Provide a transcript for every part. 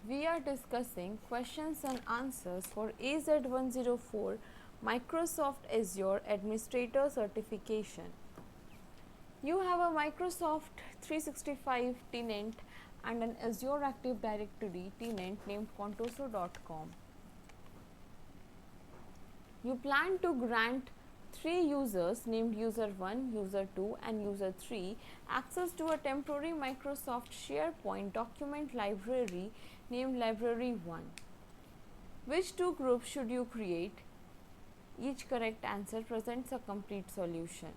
we are discussing questions and answers for AZ-104 Microsoft Azure Administrator Certification. You have a Microsoft 365 tenant and an Azure Active Directory tenant named contoso.com. You plan to grant 3 users named user 1, user 2 and user 3 access to a temporary Microsoft SharePoint document library named library 1. Which 2 groups should you create? Each correct answer presents a complete solution.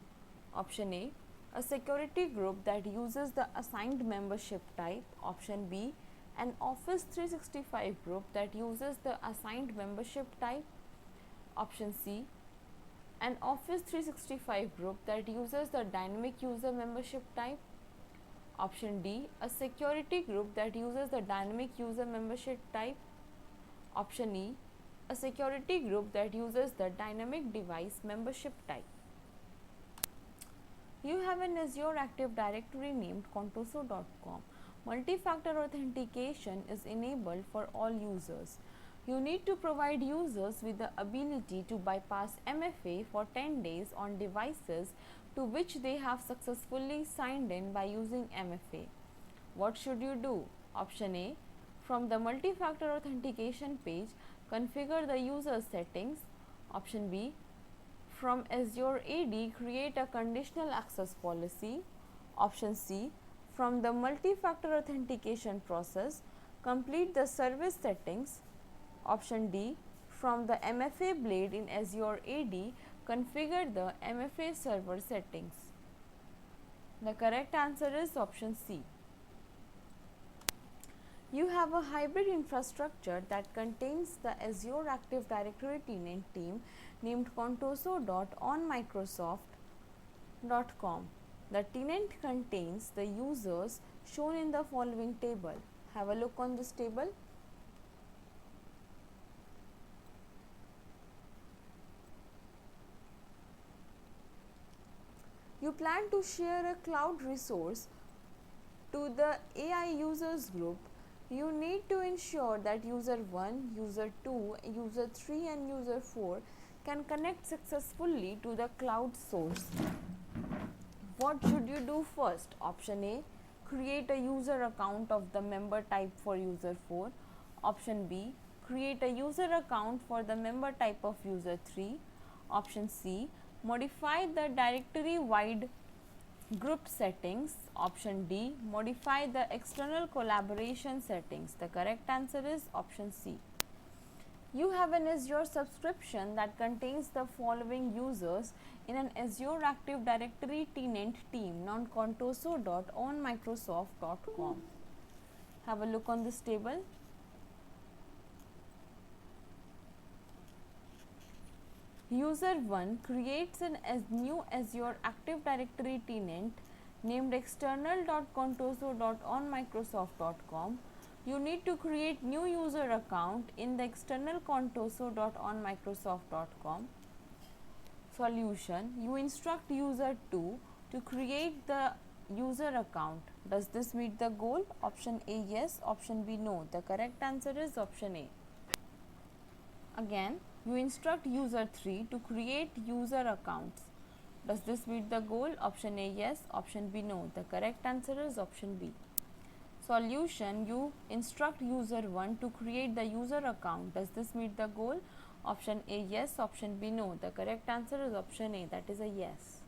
Option A security group that uses the assigned membership type. Option B, an Office 365 group that uses the assigned membership type. Option C, an Office 365 group that uses the dynamic user membership type. Option D, a security group that uses the dynamic user membership type. Option E, a security group that uses the dynamic device membership type. You have an Azure Active Directory named contoso.com. Multi-factor authentication is enabled for all users. You need to provide users with the ability to bypass MFA for 10 days on devices to which they have successfully signed in by using MFA. What should you do? Option A, from the multi-factor authentication page, configure the user settings. Option B, from Azure AD, create a conditional access policy. Option C, from the multi-factor authentication process, complete the service settings. Option D, from the MFA blade in Azure AD, configure the MFA server settings. The correct answer is option C. You have a hybrid infrastructure that contains the Azure Active Directory tenant team named contoso.onmicrosoft.com. The tenant contains the users shown in the following table. Have a look on this table. You plan to share a cloud resource to the AI users group. You need to ensure that user 1, user 2, user 3 and user 4 can connect successfully to the cloud source. What should you do first? Option A, create a user account of the member type for user 4. Option B, create a user account for the member type of user 3. Option C, modify the directory-wide group settings. Option D, modify the external collaboration settings. The correct answer is option C. You have an Azure subscription that contains the following users in an Azure Active Directory tenant team non-contoso.onmicrosoft.com. Have a look on this table. User 1 creates a new Azure Active Directory tenant named external.contoso.onmicrosoft.com. You need to create new user account in the external contoso.onmicrosoft.com. Solution: you instruct user 2 to create the user account. Does this meet the goal? Option A yes, option B no. The correct answer is option A. Again, you instruct user 3 to create user accounts. Does this meet the goal? Option A yes, option B no. The correct answer is option B. Solution: you instruct user 1 to create the user account. Does this meet the goal? Option A yes, option B no. The correct answer is option A, that is a yes.